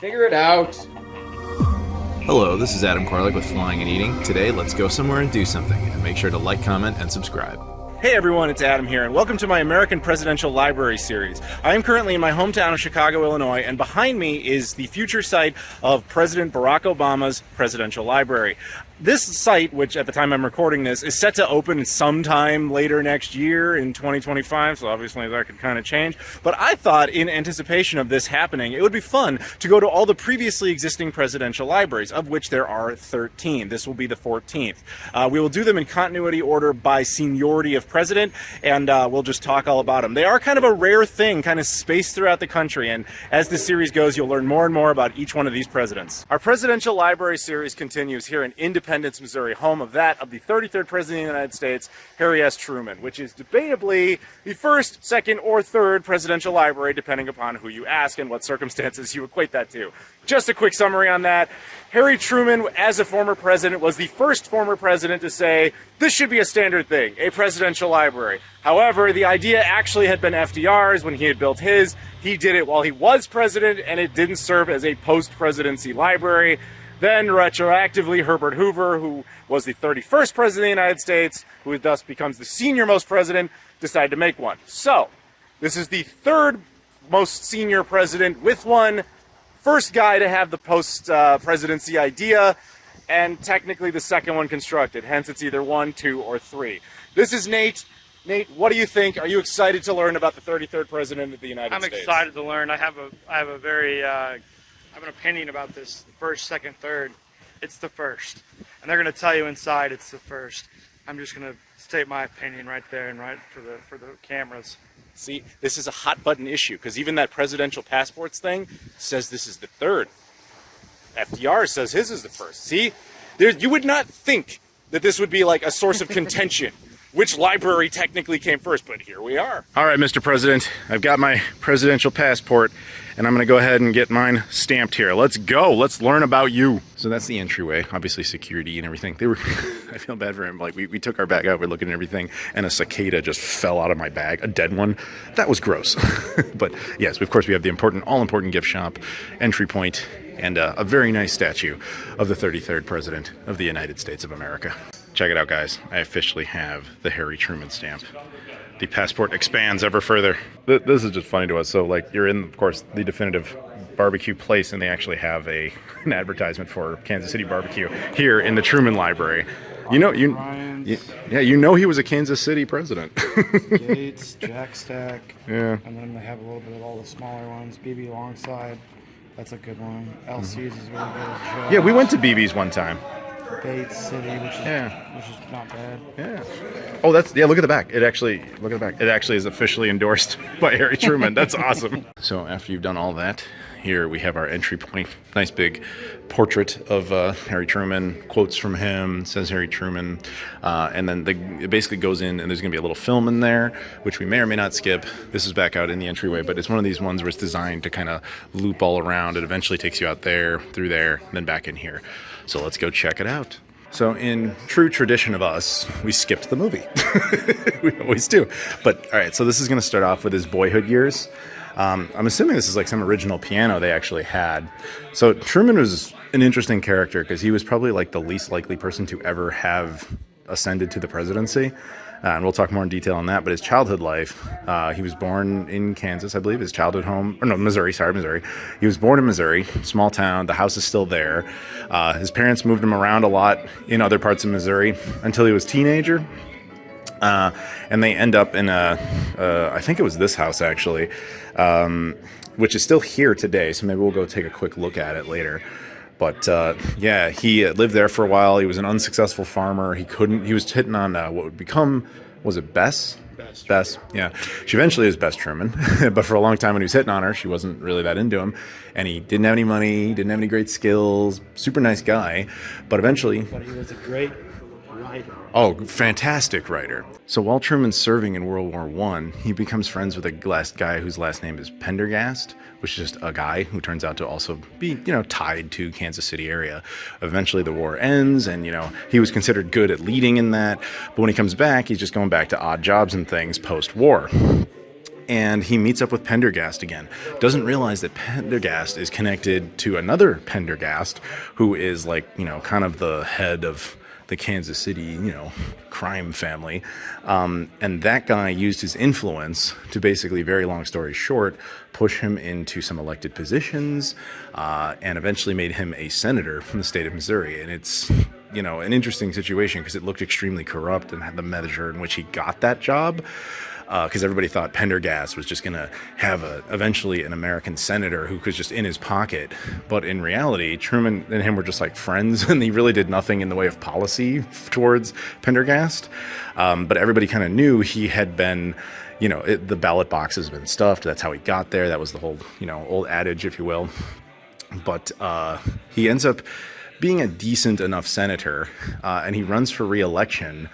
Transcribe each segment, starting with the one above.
Figure it out. Hello, this is Adam Koralik with Flying and Eating. Today, let's go somewhere and do something, and make sure to like, comment, and subscribe. Hey everyone, it's Adam here, and welcome to my American Presidential Library series. I am currently in my hometown of Chicago, Illinois, and behind me is the future site of President Barack Obama's Presidential Library. This site, which at the time I'm recording this, is set to open sometime later next year in 2025, so obviously that could kind of change. But I thought, in anticipation of this happening, it would be fun to go to all the previously existing presidential libraries, of which there are 13. This will be the 14th. We will do them in continuity order by seniority of president, and we'll just talk all about them. They are kind of a rare thing, kind of spaced throughout the country, and as this series goes, you'll learn more and more about each one of these presidents. Our Presidential Library series continues here in Independence, Missouri, home of the 33rd President of the United States, Harry S. Truman, which is debatably the first, second, or third presidential library, depending upon who you ask and what circumstances you equate that to. Just a quick summary on that. Harry Truman, as a former president, was the first former president to say, this should be a standard thing, a presidential library. However, the idea actually had been FDR's when he had built his. He did it while he was president, and it didn't serve as a post-presidency library. Then, retroactively, Herbert Hoover, who was the 31st president of the United States, who thus becomes the senior-most president, decided to make one. So, this is the third most senior president with one, first guy to have the post-presidency idea, and technically the second one constructed. Hence, it's either 1, 2, or 3. This is Nate. Nate, what do you think? Are you excited to learn about the 33rd president of the United States? I'm excited to learn. I have an opinion about this. First, second, third. It's the first, and they're going to tell you inside it's the first. I'm just going to state my opinion right there and right for the cameras. See, this is a hot button issue because even that presidential passports thing says this is the third. FDR says his is the first. See, you would not think that this would be like a source of contention. Which library technically came first, but here we are. All right, Mr. President, I've got my presidential passport, and I'm going to go ahead and get mine stamped here. Let's go. Let's learn about you. So that's the entryway, obviously security and everything. They were, I feel bad for him. Like we took our bag out, we're looking at everything, and a cicada just fell out of my bag, a dead one. That was gross. But yes, of course we have the all-important gift shop, entry point, and a very nice statue of the 33rd President of the United States of America. Check it out, guys. I officially have the Harry Truman stamp. The passport expands ever further. This is just funny to us. So, like, you're in, of course, the definitive barbecue place, and they actually have an advertisement for Kansas City barbecue here in the Truman Library. You know he was a Kansas City president. Gates, Jack Stack. Yeah. And then they have a little bit of all the smaller ones. BB Longside. That's a good one. LC's is really good. Yeah, we went to BB's one time. Bates City, which is not bad. Yeah. Oh, look at the back. Look at the back. It actually is officially endorsed by Harry Truman. That's awesome. So after you've done all that, here we have our entry point. Nice big portrait of Harry Truman, quotes from him, says Harry Truman, and then it basically goes in, and there's going to be a little film in there, which we may or may not skip. This is back out in the entryway, but it's one of these ones where it's designed to kind of loop all around. It eventually takes you out there, through there, and then back in here. So let's go check it out. So in true tradition of us, we skipped the movie. We always do. But all right, so this is going to start off with his boyhood years. I'm assuming this is like some original piano they actually had. So Truman was an interesting character because he was probably like the least likely person to ever have ascended to the presidency. And we'll talk more in detail on that. But his childhood life, he was born in Kansas, I believe, his childhood home. Or no, Missouri. He was born in Missouri, small town. The house is still there. His parents moved him around a lot in other parts of Missouri until he was a teenager. And they end up in I think it was this house actually, which is still here today. So maybe we'll go take a quick look at it later. But yeah, he lived there for a while. He was an unsuccessful farmer. He was hitting on what would become, was it Bess? Bess, yeah. She eventually is Bess Truman. But for a long time when he was hitting on her, she wasn't really that into him. And he didn't have any money, didn't have any great skills, super nice guy. But eventually... But he was a great writer. Oh, fantastic writer. So while Truman's serving in World War I, he becomes friends with a last guy whose last name is Pendergast, which is just a guy who turns out to also be, tied to Kansas City area. Eventually the war ends, and, he was considered good at leading in that. But when he comes back, he's just going back to odd jobs and things post-war. and he meets up with Pendergast again. Doesn't realize that Pendergast is connected to another Pendergast, who is like, kind of the head of the Kansas City, crime family. And that guy used his influence to basically, very long story short, push him into some elected positions, and eventually made him a senator from the state of Missouri. And it's, an interesting situation because it looked extremely corrupt and had the measure in which he got that job. Because everybody thought Pendergast was just going to have eventually an American senator who was just in his pocket. But in reality, Truman and him were just like friends, and he really did nothing in the way of policy towards Pendergast. But everybody kind of knew he had been, the ballot box has been stuffed. That's how he got there. That was the whole, old adage, if you will. But he ends up being a decent enough senator, and he runs for re-election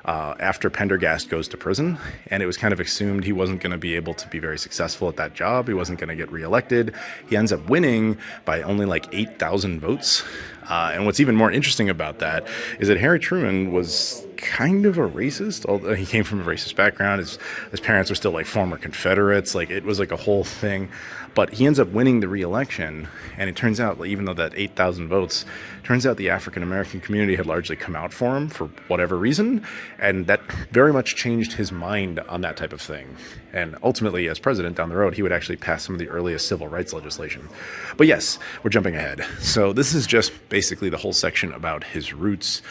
after Pendergast goes to prison, and it was kind of assumed he wasn't going to be able to be very successful at that job. He wasn't going to get reelected. He ends up winning by only like 8,000 votes. And what's even more interesting about that is that Harry Truman was kind of a racist, although he came from a racist background. His parents were still like former Confederates. Like, it was like a whole thing. But he ends up winning the re-election, and it turns out, even though that 8,000 votes, turns out the African-American community had largely come out for him for whatever reason, and that very much changed his mind on that type of thing. And ultimately, as president down the road, he would actually pass some of the earliest civil rights legislation. But yes, we're jumping ahead. So this is just basically the whole section about his roots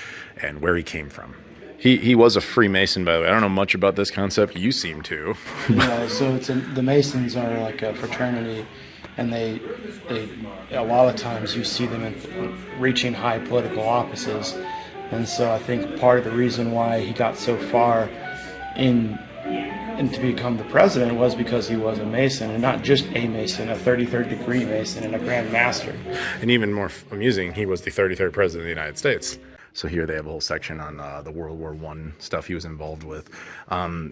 and where he came from. He was a Freemason, by the way. I don't know much about this concept. You seem to. Yeah, so the Masons are like a fraternity, and they a lot of times you see them reaching high political offices. And so I think part of the reason why he got so far in to become the president was because he was a Mason, and not just a Mason, a 33rd degree Mason and a Grand Master. And even more amusing, he was the 33rd president of the United States. So here they have a whole section on the World War I stuff he was involved with.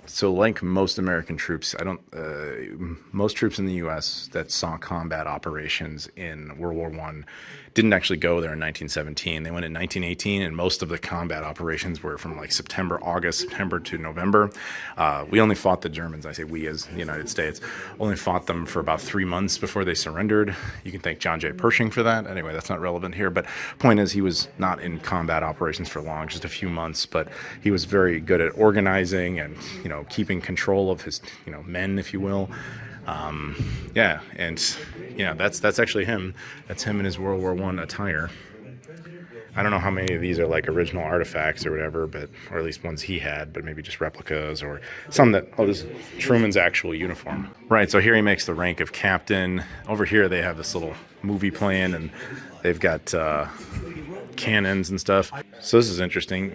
So like most American troops, most troops in the U.S. that saw combat operations in World War I didn't actually go there in 1917. They went in 1918, and most of the combat operations were from like September to November. We only fought the Germans, I say we as the United States, only fought them for about 3 months before they surrendered. You can thank John J. Pershing for that. Anyway, that's not relevant here, but point is he was not in combat operations for long, just a few months, but he was very good at organizing and, keeping control of his, men, if you will. That's actually him. That's him in his World War I attire. I don't know how many of these are like original artifacts or whatever, or at least ones he had, but maybe just replicas or some that, this is Truman's actual uniform. Right, so here he makes the rank of captain. Over here they have this little movie playing, and they've got cannons and stuff. So this is interesting.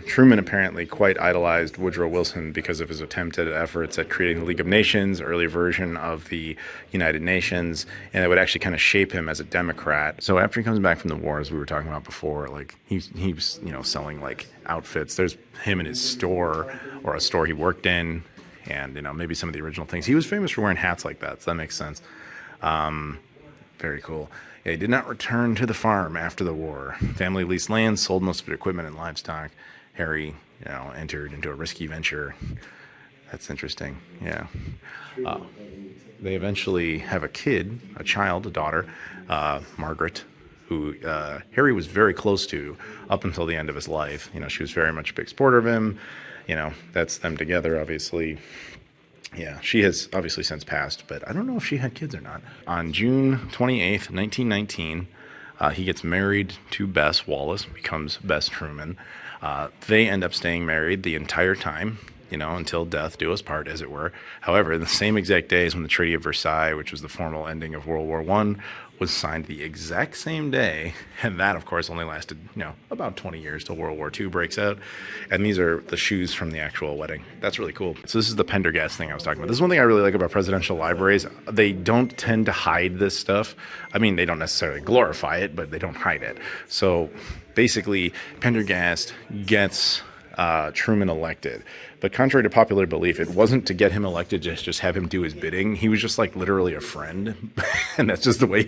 Truman apparently quite idolized Woodrow Wilson because of his attempted efforts at creating the League of Nations, early version of the United Nations, and it would actually kind of shape him as a Democrat. So after he comes back from the war, as we were talking about before, like he was selling like outfits. There's him in his store, or a store he worked in, and maybe some of the original things. He was famous for wearing hats like that, so that makes sense. Very cool. Yeah, he did not return to the farm after the war. Family leased land, sold most of their equipment and livestock. Harry, entered into a risky venture. That's interesting. Yeah. They eventually have a daughter, Margaret, who Harry was very close to up until the end of his life. She was very much a big supporter of him. That's them together, obviously. Yeah, she has obviously since passed, but I don't know if she had kids or not. On June 28th, 1919, he gets married to Bess Wallace, becomes Bess Truman. They end up staying married the entire time, until death do us part, as it were. However, in the same exact days when the Treaty of Versailles, which was the formal ending of World War I, was signed the exact same day, and that, of course, only lasted, about 20 years till World War II breaks out. And these are the shoes from the actual wedding. That's really cool. So this is the Pendergast thing I was talking about. This is one thing I really like about presidential libraries. They don't tend to hide this stuff. I mean, they don't necessarily glorify it, but they don't hide it. So basically, Pendergast gets Truman elected. But contrary to popular belief, it wasn't to get him elected just have him do his bidding. He was just like literally a friend, and that's just the way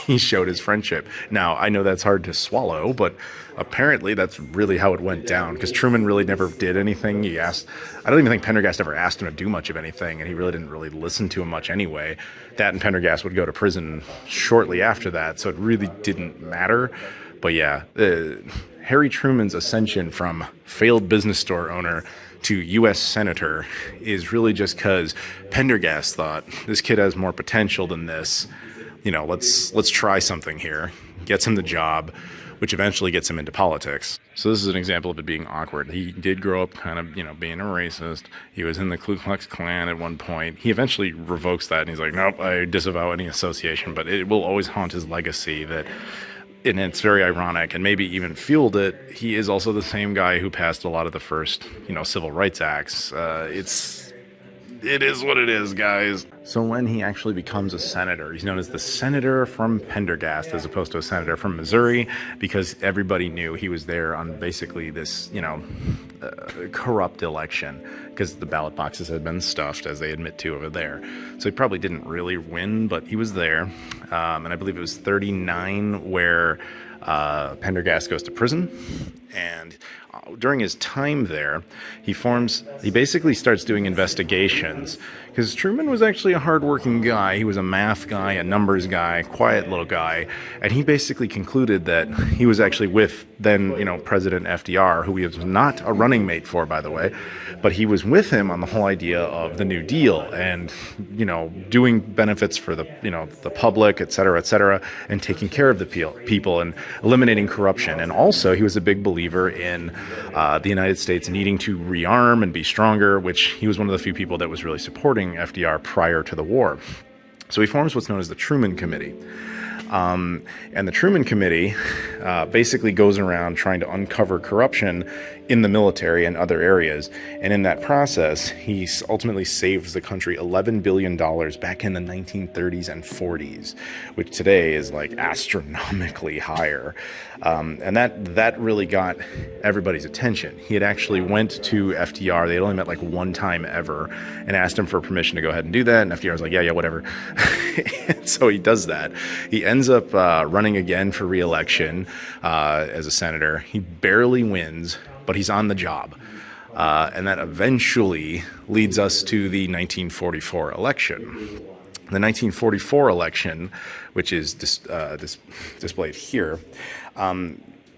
he showed his friendship. Now, I know that's hard to swallow, but apparently that's really how it went down, because Truman really never did anything. I don't even think Pendergast ever asked him to do much of anything, and he really didn't really listen to him much anyway. That and Pendergast would go to prison shortly after that, so it really didn't matter. But yeah, Harry Truman's ascension from failed business store owner to U.S. Senator is really just because Pendergast thought, this kid has more potential than this. Let's try something here. Gets him the job, which eventually gets him into politics. So this is an example of it being awkward. He did grow up kind of, being a racist. He was in the Ku Klux Klan at one point. He eventually revokes that, and he's like, nope, I disavow any association. But it will always haunt his legacy that, and it's very ironic, and maybe even fueled it, he is also the same guy who passed a lot of the first, civil rights acts. It is what it is, guys. So when he actually becomes a senator, he's known as the senator from Pendergast as opposed to a senator from Missouri, because everybody knew he was there on basically this, corrupt election, because the ballot boxes had been stuffed, as they admit to over there. So he probably didn't really win, but he was there. And I believe it was 39 where Pendergast goes to prison. And during his time there, he basically starts doing investigations, because Truman was actually a hardworking guy. He was a math guy, a numbers guy, quiet little guy, and he basically concluded that he was actually with then, President FDR, who he was not a running mate for, by the way, but he was with him on the whole idea of the New Deal and, doing benefits for the, the public, et cetera, and taking care of the people and eliminating corruption. And also, he was a big believer in the United States needing to rearm and be stronger, which he was one of the few people that was really supporting FDR prior to the war. So he forms what's known as the Truman Committee. And the Truman Committee basically goes around trying to uncover corruption in the military and other areas. And in that process, he ultimately saves the country $11 billion back in the 1930s and 40s, which today is like astronomically higher. And that really got everybody's attention. He had actually went to FDR. They had only met like one time ever, and asked him for permission to go ahead and do that. And FDR was like, yeah, whatever. So he does that. He ends up running again for re-election as a senator. He barely wins, but he's on the job. And that eventually leads us to the 1944 election. The 1944 election, which is displayed here,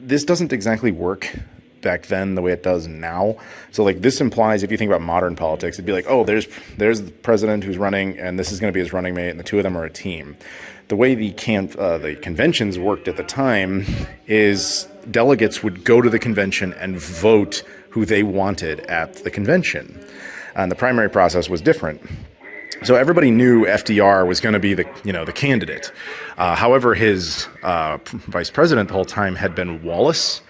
this doesn't exactly work back then the way it does now. So like this implies, if you think about modern politics, it'd be like, oh, there's the president who's running, and this is going to be his running mate, and the two of them are a team. The way the conventions worked at the time is delegates would go to the convention and vote who they wanted at the convention. And the primary process was different. So everybody knew FDR was going to be the candidate. However, his vice president the whole time had been Wallace,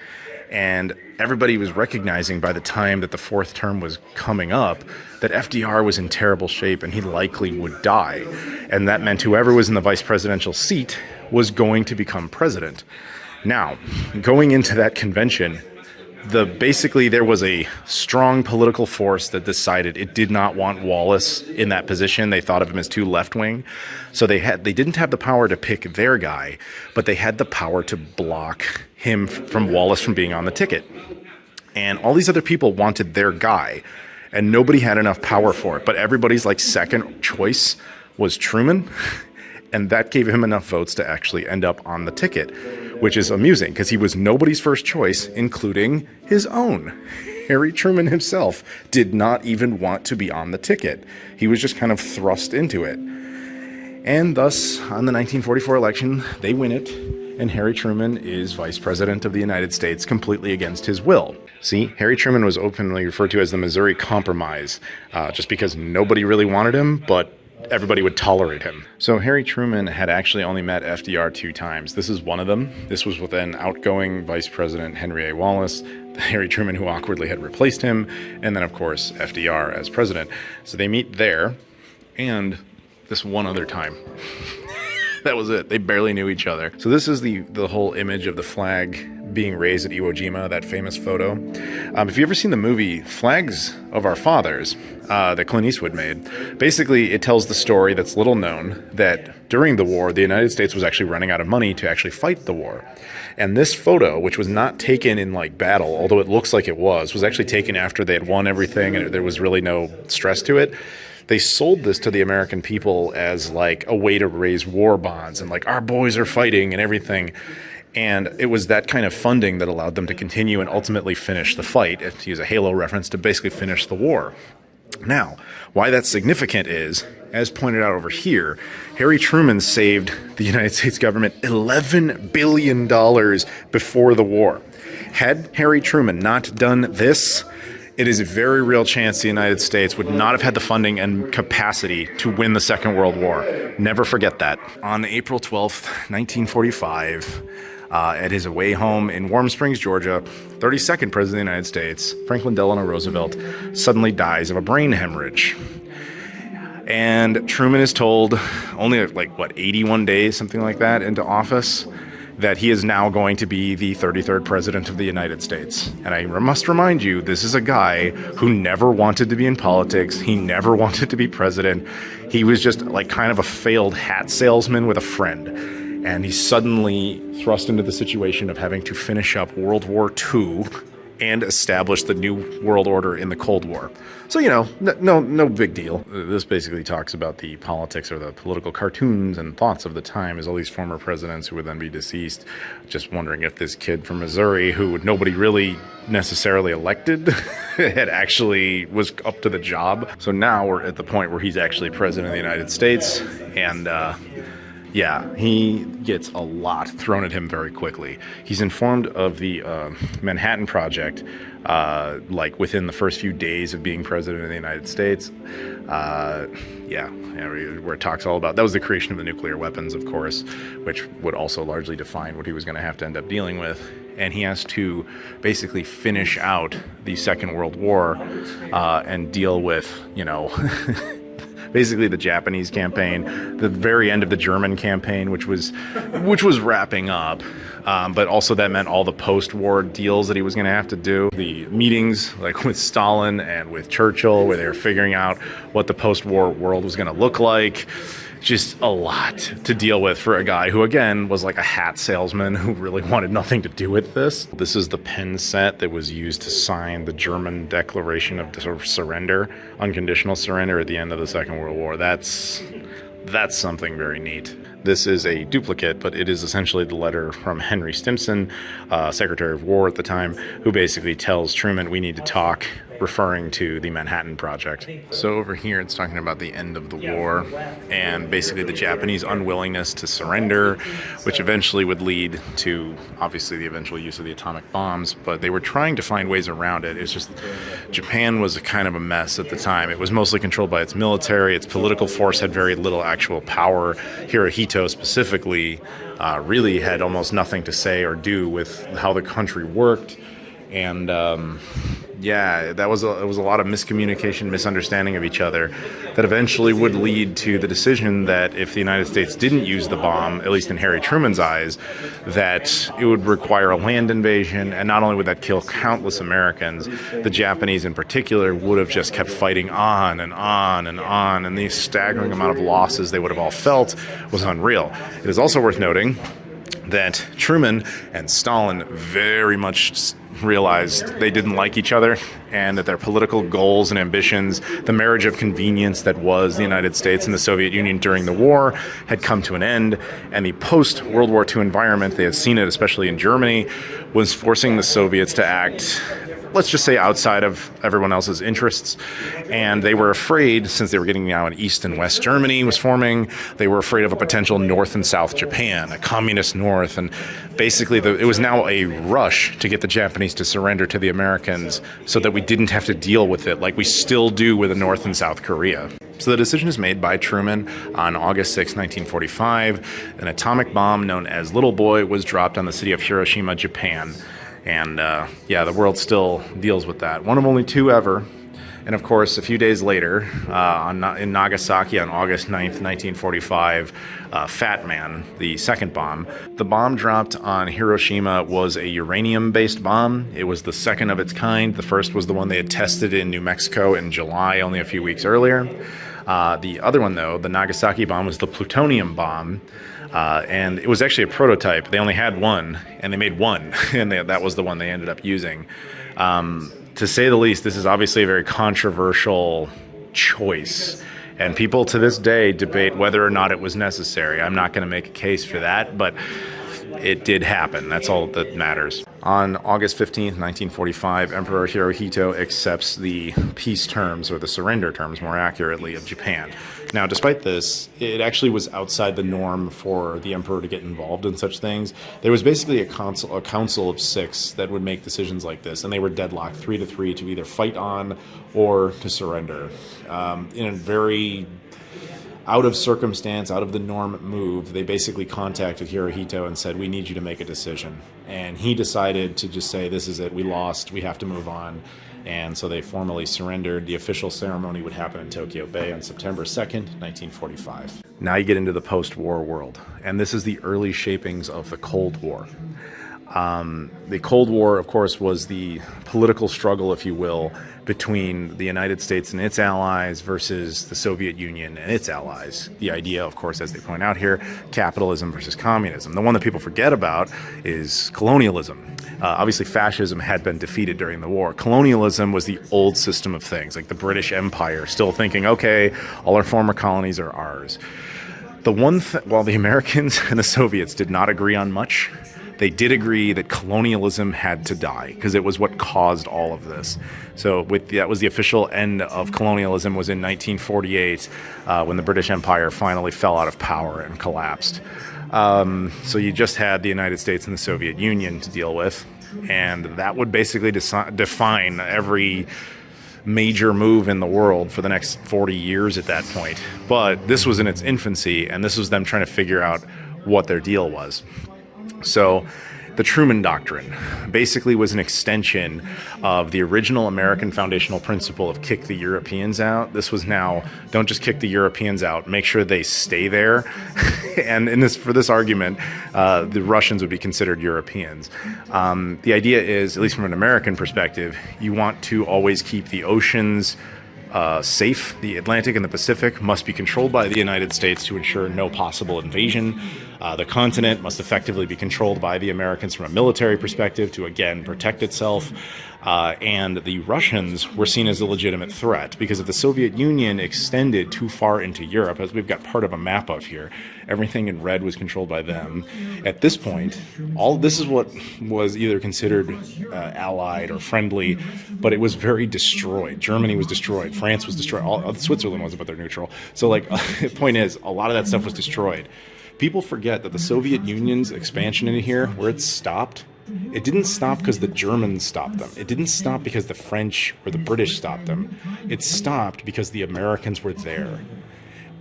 and everybody was recognizing by the time that the fourth term was coming up that FDR was in terrible shape and he likely would die. And that meant whoever was in the vice presidential seat was going to become president. Now, going into that convention, basically there was a strong political force that decided it did not want Wallace in that position. They thought of him as too left-wing. So they didn't have the power to pick their guy, but they had the power to block him from Wallace from being on the ticket. And all these other people wanted their guy, and nobody had enough power for it. But everybody's second choice was Truman, and that gave him enough votes to actually end up on the ticket, which is amusing because he was nobody's first choice, including his own. Harry Truman himself did not even want to be on the ticket. He was just kind of thrust into it. And thus, on the 1944 election, they win it, and Harry Truman is Vice President of the United States completely against his will. See, Harry Truman was openly referred to as the Missouri Compromise, just because nobody really wanted him, but everybody would tolerate him. So Harry Truman had actually only met FDR 2 times. This is one of them. This was with then outgoing Vice President Henry A. Wallace, Harry Truman who awkwardly had replaced him, and then of course FDR as president. So they meet there, and this one other time. That was it. They barely knew each other. So this is the whole image of the flag being raised at Iwo Jima, that famous photo. If you've ever seen the movie Flags of Our Fathers that Clint Eastwood made, basically it tells the story that's little known that during the war, the United States was actually running out of money to actually fight the war. And this photo, which was not taken in like battle, although it looks like it was actually taken after they had won everything and there was really no stress to it. They sold this to the American people as like a way to raise war bonds and like our boys are fighting and everything. And it was that kind of funding that allowed them to continue and ultimately finish the fight, to use a Halo reference, to basically finish the war. Now, why that's significant is, as pointed out over here, Harry Truman saved the United States government $11 billion before the war. Had Harry Truman not done this, it is a very real chance the United States would not have had the funding and capacity to win the Second World War. Never forget that. On April 12th, 1945, at his away home in Warm Springs, Georgia, 32nd President of the United States, Franklin Delano Roosevelt, suddenly dies of a brain hemorrhage. And Truman is told, only like, 81 days, something like that, into office, that he is now going to be the 33rd President of the United States. And I must remind you, this is a guy who never wanted to be in politics. He never wanted to be president. He was just like kind of a failed hat salesman with a friend. And he's suddenly thrust into the situation of having to finish up World War II and establish the new world order in the Cold War. So, you know, no big deal. This basically talks about the politics or the political cartoons and thoughts of the time as all these former presidents who would then be deceased. Just wondering if this kid from Missouri, who nobody really necessarily elected, had actually was up to the job. So now we're at the point where he's actually president of the United States, and yeah, he gets a lot thrown at him very quickly. He's informed of the Manhattan Project, like within the first few days of being president of the United States. Where it talks all about, that was the creation of the nuclear weapons, of course, which would also largely define what he was going to have to end up dealing with. And he has to basically finish out the Second World War and deal with, you know, basically the Japanese campaign, the very end of the German campaign, which was wrapping up. But also that meant all the post-war deals that he was going to have to do. The meetings like with Stalin and with Churchill, where they were figuring out what the post-war world was going to look like. Just a lot to deal with for a guy who, again, was like a hat salesman who really wanted nothing to do with this. This is the pen set that was used to sign the German declaration of sort of surrender, unconditional surrender at the end of the Second World War. That's something very neat. This is a duplicate, but it is essentially the letter from Henry Stimson, Secretary of War at the time, who basically tells Truman, we need to talk, referring to the Manhattan Project. So over here, it's talking about the end of the war and basically the Japanese unwillingness to surrender, which eventually would lead to, obviously, the eventual use of the atomic bombs, but they were trying to find ways around it. It's just, Japan was kind of a mess at the time. It was mostly controlled by its military. Its political force had very little actual power. Hirohito specifically really had almost nothing to say or do with how the country worked. And it was a lot of miscommunication, misunderstanding of each other that eventually would lead to the decision that if the United States didn't use the bomb, at least in Harry Truman's eyes, that it would require a land invasion, and not only would that kill countless Americans, the Japanese in particular would have just kept fighting on and on and on, and the staggering amount of losses they would have all felt was unreal. It is also worth noting that Truman and Stalin very much realized they didn't like each other and that their political goals and ambitions, the marriage of convenience that was the United States and the Soviet Union during the war, had come to an end, and the post-World War II environment, they had seen it especially in Germany, was forcing the Soviets to act, let's just say, outside of everyone else's interests. And they were afraid, since they were getting now an East and West Germany was forming, they were afraid of a potential North and South Japan, a communist North. And basically it was now a rush to get the Japanese to surrender to the Americans so that we didn't have to deal with it like we still do with the North and South Korea. So the decision is made by Truman on August 6, 1945. An atomic bomb known as Little Boy was dropped on the city of Hiroshima, Japan. And the world still deals with that. One of only two ever. And of course, a few days later, in Nagasaki on August 9th, 1945, Fat Man, the second bomb. The bomb dropped on Hiroshima was a uranium-based bomb. It was the second of its kind. The first was the one they had tested in New Mexico in July, only a few weeks earlier. The other one, though, the Nagasaki bomb, was the plutonium bomb. And it was actually a prototype. They only had one, and they made one, and that was the one they ended up using. To say the least, this is obviously a very controversial choice, and people to this day debate whether or not it was necessary. I'm not going to make a case for that, but it did happen. That's all that matters. On August 15th, 1945, Emperor Hirohito accepts the peace terms, or the surrender terms, more accurately, of Japan. Now, despite this, it actually was outside the norm for the emperor to get involved in such things. There was basically a council of 6 that would make decisions like this, and they were deadlocked 3-3 to either fight on or to surrender. In a very out of circumstance, out of the norm move, they basically contacted Hirohito and said, we need you to make a decision. And he decided to just say, this is it, we lost, we have to move on. And so they formally surrendered. The official ceremony would happen in Tokyo Bay on September 2nd, 1945. Now you get into the post-war world, and this is the early shapings of the Cold War. The Cold War, of course, was the political struggle, if you will, between the United States and its allies versus the Soviet Union and its allies. The idea, of course, as they point out here, capitalism versus communism. The one that people forget about is colonialism. Obviously, fascism had been defeated during the war. Colonialism was the old system of things, like the British Empire, still thinking, okay, all our former colonies are ours. While the Americans and the Soviets did not agree on much, they did agree that colonialism had to die because it was what caused all of this. So that was the official end of colonialism, was in 1948 when the British Empire finally fell out of power and collapsed. So you just had the United States and the Soviet Union to deal with, and that would basically define every major move in the world for the next 40 years at that point. But this was in its infancy, and this was them trying to figure out what their deal was. So the Truman Doctrine basically was an extension of the original American foundational principle of kick the Europeans out. This was now, don't just kick the Europeans out, make sure they stay there. And for this argument, the Russians would be considered Europeans. The idea is, at least from an American perspective, you want to always keep the oceans safe. The Atlantic and the Pacific must be controlled by the United States to ensure no possible invasion. The continent must effectively be controlled by the Americans from a military perspective to, again, protect itself. And the Russians were seen as a legitimate threat because if the Soviet Union extended too far into Europe, as we've got part of a map of here, everything in red was controlled by them. At this point, all this is what was either considered allied or friendly, but it was very destroyed. Germany was destroyed. France was destroyed. Switzerland wasn't, but they're neutral. So, the point is, a lot of that stuff was destroyed. People forget that the Soviet Union's expansion into here, where it stopped, it didn't stop because the Germans stopped them. It didn't stop because the French or the British stopped them. It stopped because the Americans were there.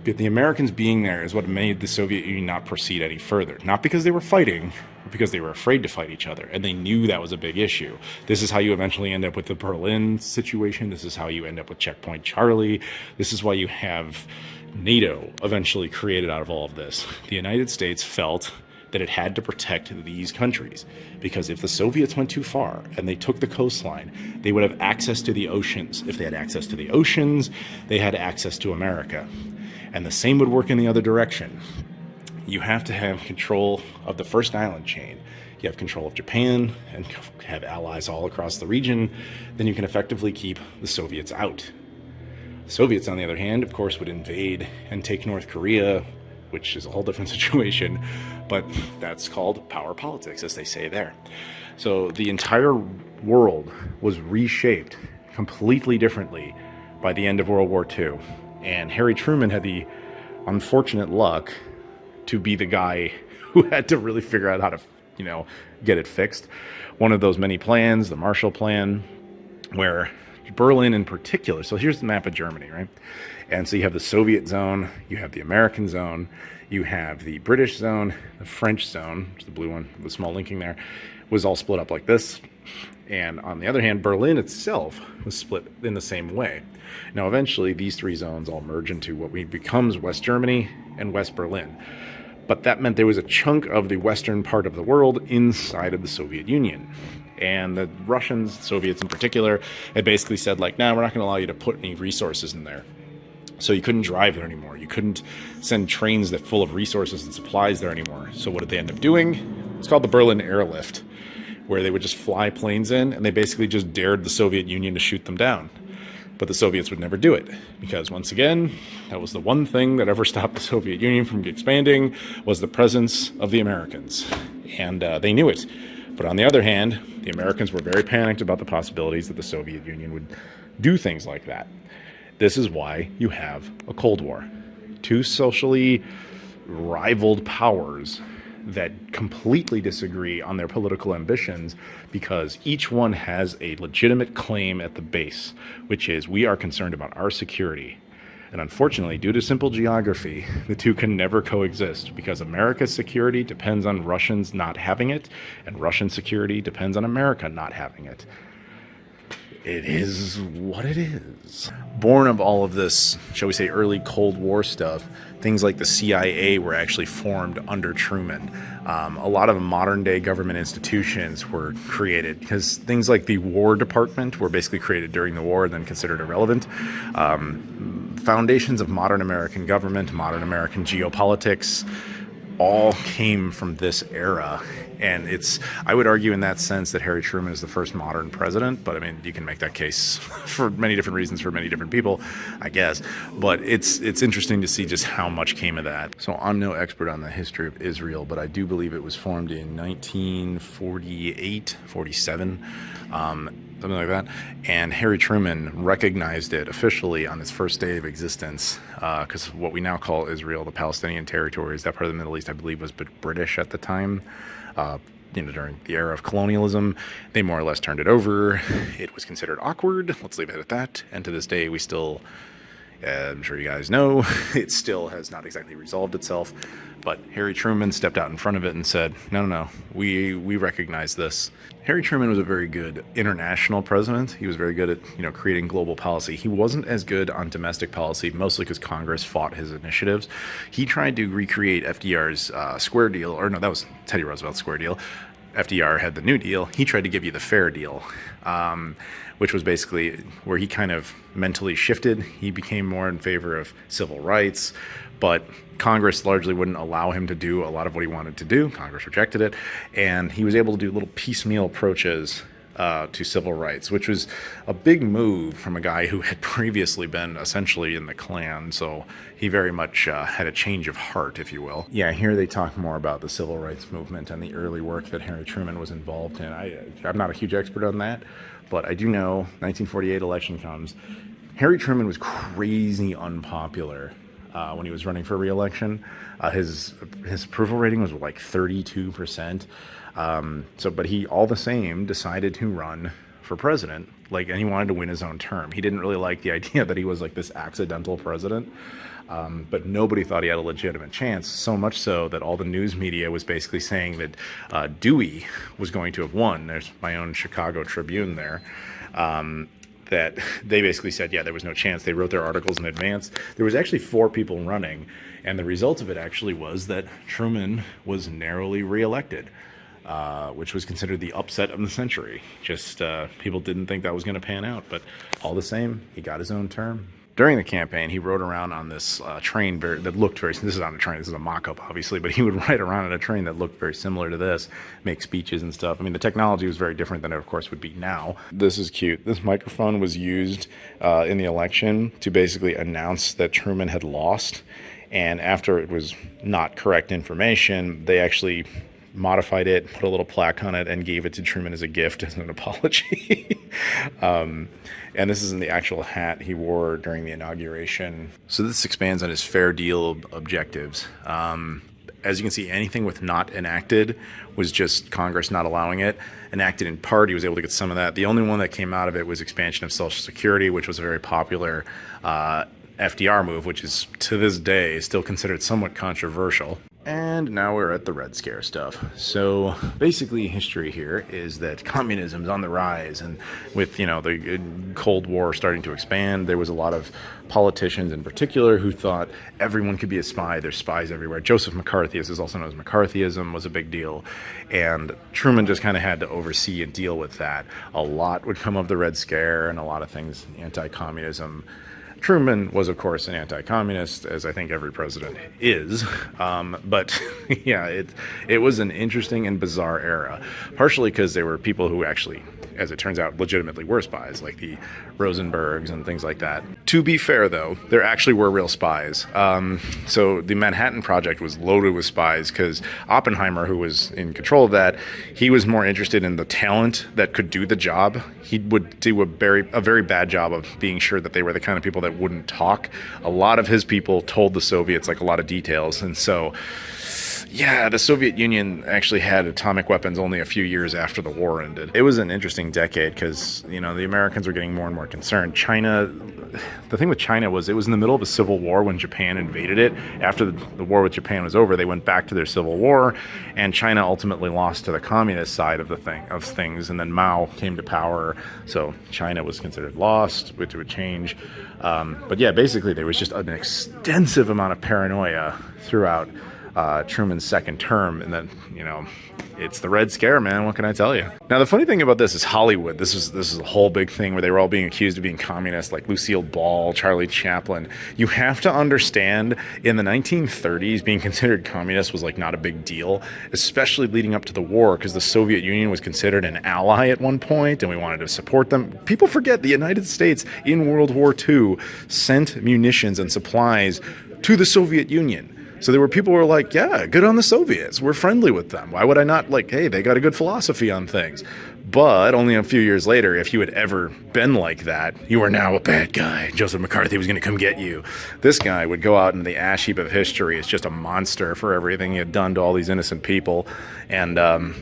But the Americans being there is what made the Soviet Union not proceed any further. Not because they were fighting, but because they were afraid to fight each other. And they knew that was a big issue. This is how you eventually end up with the Berlin situation. This is how you end up with Checkpoint Charlie. This is why you have NATO eventually created out of all of this. The United States felt that it had to protect these countries because if the Soviets went too far and they took the coastline, they would have access to the oceans. If they had access to the oceans, they had access to America. And the same would work in the other direction. You have to have control of the first island chain. You have control of Japan and have allies all across the region. Then you can effectively keep the Soviets out. The Soviets, on the other hand, of course, would invade and take North Korea, which is a whole different situation, but that's called power politics, as they say there. So the entire world was reshaped completely differently by the end of World War II. And Harry Truman had the unfortunate luck to be the guy who had to really figure out how to, get it fixed. One of those many plans, the Marshall Plan, where Berlin in particular, so here's the map of Germany, right? And so you have the Soviet zone, you have the American zone, you have the British zone, the French zone, which is the blue one, the small linking there, was all split up like this. And on the other hand, Berlin itself was split in the same way. Now, eventually, these three zones all merge into what becomes West Germany and West Berlin. But that meant there was a chunk of the western part of the world inside of the Soviet Union. And the Russians, Soviets in particular, had basically said, like, nah, we're not going to allow you to put any resources in there. So you couldn't drive there anymore. You couldn't send trains that full of resources and supplies there anymore. So what did they end up doing? It's called the Berlin Airlift, where they would just fly planes in, and they basically just dared the Soviet Union to shoot them down. But the Soviets would never do it, because once again, that was the one thing that ever stopped the Soviet Union from expanding, was the presence of the Americans. And they knew it. But on the other hand, the Americans were very panicked about the possibilities that the Soviet Union would do things like that. This is why you have a Cold War. Two socially rivaled powers that completely disagree on their political ambitions, because each one has a legitimate claim at the base, which is, we are concerned about our security. And unfortunately, due to simple geography, the two can never coexist, because America's security depends on Russians not having it, and Russian security depends on America not having it. It is what it is. Born of all of this, shall we say, early Cold War stuff, things like the CIA were actually formed under Truman. A lot of modern-day government institutions were created, because things like the War Department were basically created during the war and then considered irrelevant. Foundations of modern American government, modern American geopolitics, all came from this era. And I would argue in that sense that Harry Truman is the first modern president, but I mean, you can make that case for many different reasons for many different people, I guess. But it's interesting to see just how much came of that. So I'm no expert on the history of Israel, but I do believe it was formed in 1948, 47, something like that. And Harry Truman recognized it officially on its first day of existence, because what we now call Israel, the Palestinian territories, that part of the Middle East, I believe, was British at the time. During the era of colonialism, they more or less turned it over. It was considered awkward. Let's leave it at that. And to this day, we still, I'm sure you guys know, it still has not exactly resolved itself. But Harry Truman stepped out in front of it and said, no, we recognize this. Harry Truman was a very good international president. He was very good at, creating global policy. He wasn't as good on domestic policy, mostly because Congress fought his initiatives. He tried to recreate FDR's Square Deal, or no, that was Teddy Roosevelt's Square Deal. FDR had the New Deal. He tried to give you the Fair Deal, which was basically where he kind of mentally shifted. He became more in favor of civil rights, but Congress largely wouldn't allow him to do a lot of what he wanted to do. Congress rejected it, and he was able to do little piecemeal approaches to civil rights, which was a big move from a guy who had previously been essentially in the Klan. So he very much had a change of heart, if you will. Yeah, here they talk more about the civil rights movement and the early work that Harry Truman was involved in. I'm not a huge expert on that, but I do know 1948 election comes. Harry Truman was crazy unpopular when he was running for re-election. His approval rating was like 32%. But he all the same decided to run for president, and he wanted to win his own term. He didn't really like the idea that he was like this accidental president, but nobody thought he had a legitimate chance, so much so that all the news media was basically saying that Dewey was going to have won. There's my own Chicago Tribune there. That they basically said, yeah, there was no chance. They wrote their articles in advance. There was actually 4 people running, and the result of it actually was that Truman was narrowly reelected, which was considered the upset of the century. Just people didn't think that was going to pan out, but all the same, he got his own term. During the campaign, he rode around on this train that looked very, this is on a train, this is a mock-up obviously, but he would ride around on a train that looked very similar to this, make speeches and stuff. I mean, the technology was very different than it, of course, would be now. This is cute. This microphone was used in the election to basically announce that Truman had lost, and after it was not correct information, they actually modified it, put a little plaque on it, and gave it to Truman as a gift, as an apology. And this is in the actual hat he wore during the inauguration. So this expands on his Fair Deal objectives. As you can see, anything with not enacted was just Congress not allowing it. Enacted in part, he was able to get some of that. The only one that came out of it was expansion of Social Security, which was very popular FDR move, which is to this day still considered somewhat controversial. And now we're at the Red Scare stuff. So basically history here is that communism's on the rise, and with, you know, the Cold War starting to expand, there was a lot of politicians in particular who thought everyone could be a spy. There's spies everywhere. Joseph McCarthy, as is also known as McCarthyism, was a big deal. And Truman just kind of had to oversee and deal with that. A lot would come of the Red Scare and a lot of things, anti-communism. Truman was, of course, an anti-communist, as I think every president is. But yeah, it was an interesting and bizarre era, partially because there were people who actually, as it turns out, legitimately were spies, like the Rosenbergs and things like that. To be fair, though, there actually were real spies. So the Manhattan Project was loaded with spies because Oppenheimer, who was in control of that, he was more interested in the talent that could do the job. He would do a very bad job of being sure that they were the kind of people that wouldn't talk. A lot of his people told the Soviets like a lot of details, and so yeah, the Soviet Union actually had atomic weapons only a few years after the war ended. It was an interesting decade because, you know, the Americans were getting more and more concerned. China, the thing with China was it was in the middle of a civil war when Japan invaded it. After the war with Japan was over, they went back to their civil war, and China ultimately lost to the communist side of things, and then Mao came to power, so China was considered lost, which would change. But yeah, basically there was just an extensive amount of paranoia throughout Truman's second term, and then, you know, it's the Red Scare, man. What can I tell you? Now, the funny thing about this is Hollywood. This is a whole big thing where they were all being accused of being communists, like Lucille Ball, Charlie Chaplin. You have to understand, in the 1930s, being considered communist was like not a big deal, especially leading up to the war, because the Soviet Union was considered an ally at one point, and we wanted to support them. People forget the United States in World War II sent munitions and supplies to the Soviet Union. So there were people who were like, yeah, good on the Soviets. We're friendly with them. Why would I not, like, hey, they got a good philosophy on things. But only a few years later, if you had ever been like that, you are now a bad guy. Joseph McCarthy was going to come get you. This guy would go out in the ash heap of history as just a monster for everything he had done to all these innocent people. And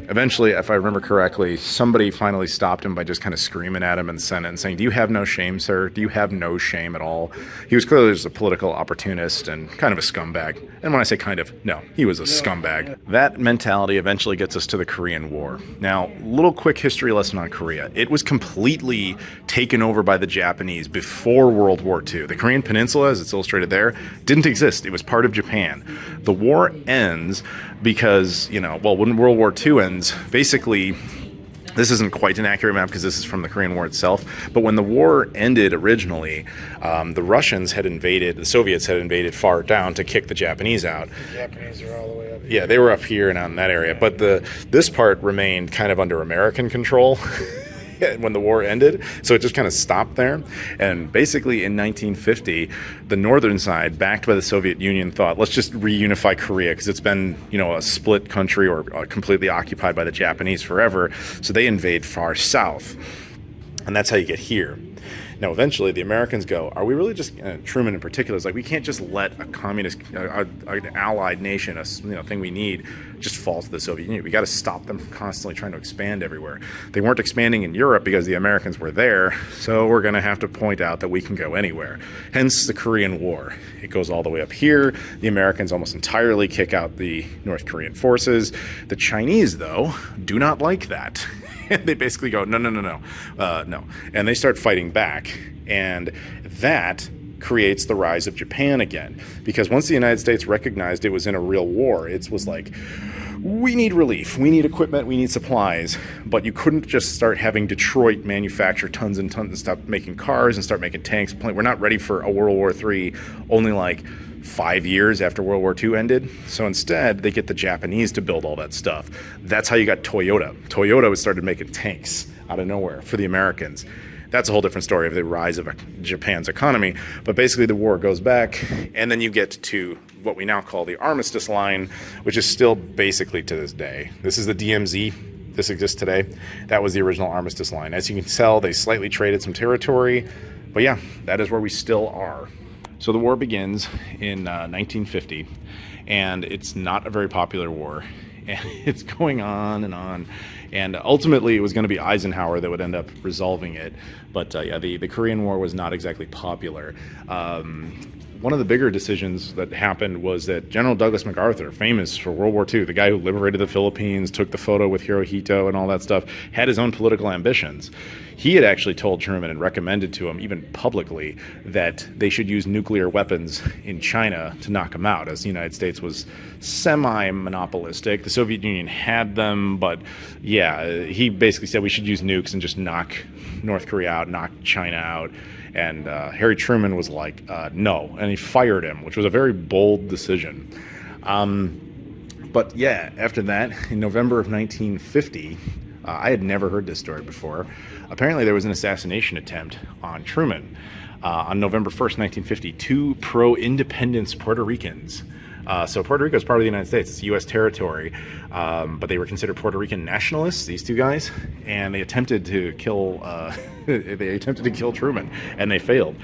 eventually, if I remember correctly, somebody finally stopped him by just kind of screaming at him in the Senate and saying, do you have no shame, sir? Do you have no shame at all? He was clearly just a political opportunist and kind of a scumbag. And when I say kind of, no, he was a scumbag. That mentality eventually gets us to the Korean War. Now, little quick history lesson on Korea. It was completely taken over by the Japanese before World War II. The Korean Peninsula, as it's illustrated there, didn't exist. It was part of Japan. The war ends because, you know, well, when World War II ends, basically, this isn't quite an accurate map because this is from the Korean War itself, but when the war ended originally, the Russians had invaded, the Soviets had invaded far down to kick the Japanese out. The Japanese are all the way up here. Yeah, they were up here and out in that area, but this part remained kind of under American control when the war ended, so it just kind of stopped there. And basically in 1950, the northern side, backed by the Soviet Union, thought, let's just reunify Korea because it's been, you know, a split country or completely occupied by the Japanese forever. So they invade far south, and that's how you get here. Now, eventually, the Americans go, are we really just, Truman in particular, is like, we can't just let a communist, an allied nation, a thing we need, just fall to the Soviet Union. We got to stop them from constantly trying to expand everywhere. They weren't expanding in Europe because the Americans were there, so we're going to have to point out that we can go anywhere. Hence the Korean War. It goes all the way up here. The Americans almost entirely kick out the North Korean forces. The Chinese, though, do not like that. And they basically go, no. And they start fighting back. And that creates the rise of Japan again. Because once the United States recognized it was in a real war, it was like, we need relief, we need equipment, we need supplies. But you couldn't just start having Detroit manufacture tons and tons and stop making cars and start making tanks. We're not ready for a World War III only like 5 years after World War II ended. So instead, they get the Japanese to build all that stuff. That's how you got Toyota. Toyota started making tanks out of nowhere for the Americans. That's a whole different story of the rise of Japan's economy. But basically, the war goes back, and then you get to what we now call the Armistice Line, which is still basically to this day. This is the DMZ. This exists today. That was the original Armistice Line. As you can tell, they slightly traded some territory. But yeah, that is where we still are. So the war begins in 1950, and it's not a very popular war. And it's going on and on. And ultimately, it was going to be Eisenhower that would end up resolving it. But yeah, the Korean War was not exactly popular. One of the bigger decisions that happened was that General Douglas MacArthur, famous for World War II, the guy who liberated the Philippines, took the photo with Hirohito and all that stuff, had his own political ambitions. He had actually told Truman and recommended to him, even publicly, that they should use nuclear weapons in China to knock him out, as the United States was semi-monopolistic. The Soviet Union had them, but yeah, he basically said we should use nukes and just knock North Korea out, knock China out. And Harry Truman was like, no, and he fired him, which was a very bold decision. But yeah, after that, in November of 1950, I had never heard this story before. Apparently there was an assassination attempt on Truman. On November 1st, 1950, two pro-independence Puerto Ricans. So Puerto Rico is part of the United States. It's a U.S. territory, but they were considered Puerto Rican nationalists, these two guys, and they attempted to kill Truman, and they failed.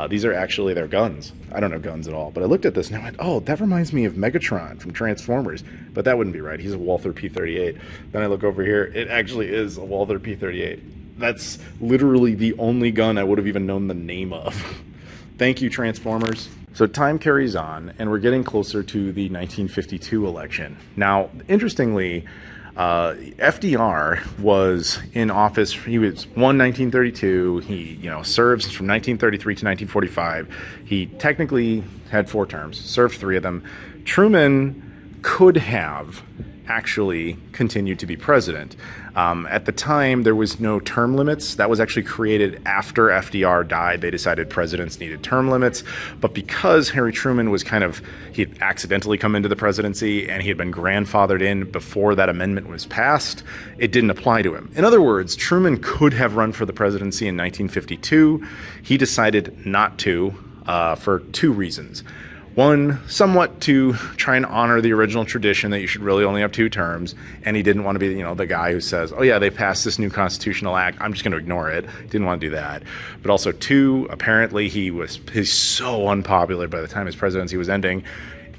These are actually their guns. I don't have guns at all, but I looked at this and I went, oh, that reminds me of Megatron from Transformers, but that wouldn't be right. He's a Walther P-38. Then I look over here. It actually is a Walther P-38. That's literally the only gun I would have even known the name of. Thank you, Transformers. So time carries on, and we're getting closer to the 1952 election. Now, interestingly, FDR was in office. He was won 1932. He, serves from 1933 to 1945. He technically had 4 terms, served 3 of them. Truman could have actually continued to be president. At the time, there was no term limits. That was actually created after FDR died. They decided presidents needed term limits. But because Harry Truman was he had accidentally come into the presidency and he had been grandfathered in before that amendment was passed, it didn't apply to him. In other words, Truman could have run for the presidency in 1952. He decided not to for 2 reasons. One, somewhat to try and honor the original tradition that you should really only have 2 terms, and he didn't want to be, the guy who says, oh yeah, they passed this new constitutional act, I'm just going to ignore it. Didn't want to do that. But also 2, apparently he's so unpopular by the time his presidency was ending,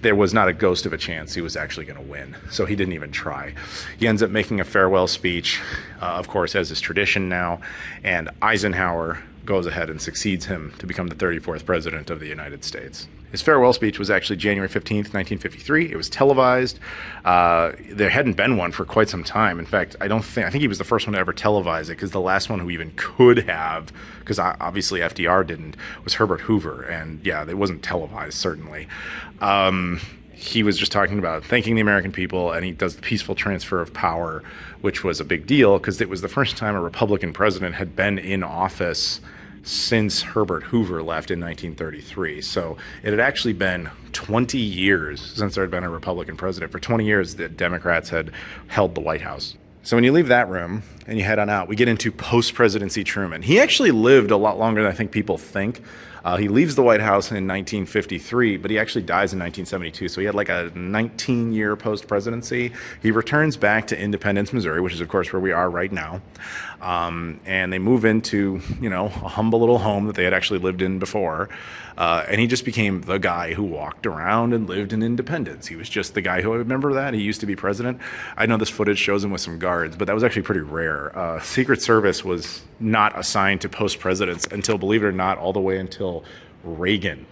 there was not a ghost of a chance he was actually going to win. So he didn't even try. He ends up making a farewell speech, of course, as is tradition now, and Eisenhower goes ahead and succeeds him to become the 34th president of the United States. His farewell speech was actually January 15th, 1953. It was televised. There hadn't been one for quite some time. In fact, I think he was the first one to ever televise it, because the last one who even could have, because obviously FDR didn't, was Herbert Hoover. And yeah, it wasn't televised, certainly. He was just talking about thanking the American people, and he does the peaceful transfer of power, which was a big deal because it was the first time a Republican president had been in office since Herbert Hoover left in 1933. So it had actually been 20 years since there had been a Republican president. For 20 years, the Democrats had held the White House. So when you leave that room and you head on out, we get into post-presidency Truman. He actually lived a lot longer than I think people think. He leaves the White House in 1953, but he actually dies in 1972. So he had like a 19-year post-presidency. He returns back to Independence, Missouri, which is, of course, where we are right now. And they move into, a humble little home that they had actually lived in before. And he just became the guy who walked around and lived in Independence. He was just the guy who, I remember that, he used to be president. I know this footage shows him with some guards, but that was actually pretty rare. Secret Service was not assigned to post-presidents until, believe it or not, all the way until Reagan.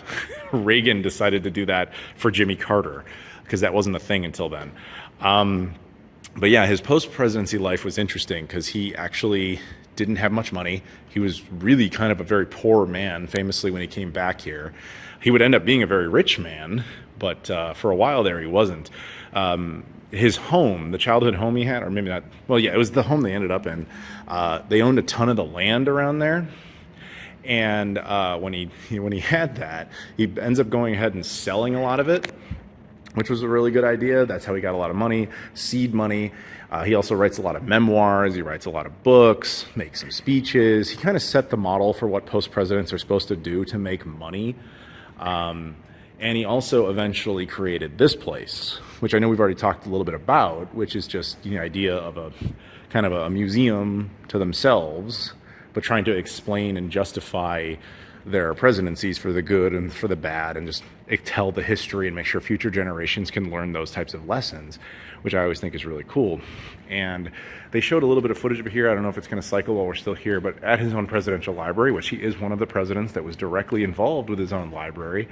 Reagan decided to do that for Jimmy Carter, because that wasn't a thing until then. But yeah, his post-presidency life was interesting because he actually didn't have much money. He was really kind of a very poor man, famously, when he came back here. He would end up being a very rich man, but for a while there he wasn't. His home, the childhood home he had, or maybe not, well, yeah, it was the home they ended up in. They owned a ton of the land around there. And when he had that, he ends up going ahead and selling a lot of it, which was a really good idea. That's how he got a lot of money, seed money. He also writes a lot of memoirs. He writes a lot of books, makes some speeches. He kind of set the model for what post-presidents are supposed to do to make money. And he also eventually created this place, which I know we've already talked a little bit about, which is just the idea of a kind of a museum to themselves, but trying to explain and justify their presidencies for the good and for the bad, and just tell the history and make sure future generations can learn those types of lessons, which I always think is really cool. And they showed a little bit of footage of here. I don't know if it's going to cycle while we're still here, but at his own presidential library, which he is one of the presidents that was directly involved with his own library,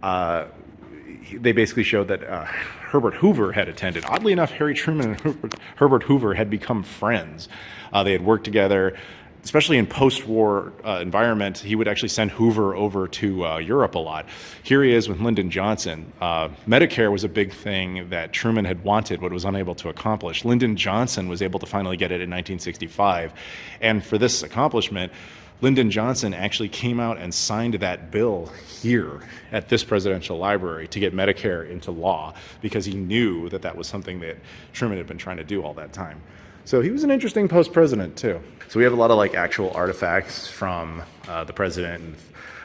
they basically showed that Herbert Hoover had attended. Oddly enough, Harry Truman and Herbert Hoover had become friends. They had worked together, especially in post-war environment. He would actually send Hoover over to Europe a lot. Here he is with Lyndon Johnson. Medicare was a big thing that Truman had wanted but was unable to accomplish. Lyndon Johnson was able to finally get it in 1965. And for this accomplishment, Lyndon Johnson actually came out and signed that bill here at this presidential library to get Medicare into law, because he knew that that was something that Truman had been trying to do all that time. So he was an interesting post-president too. So we have a lot of like actual artifacts from the president and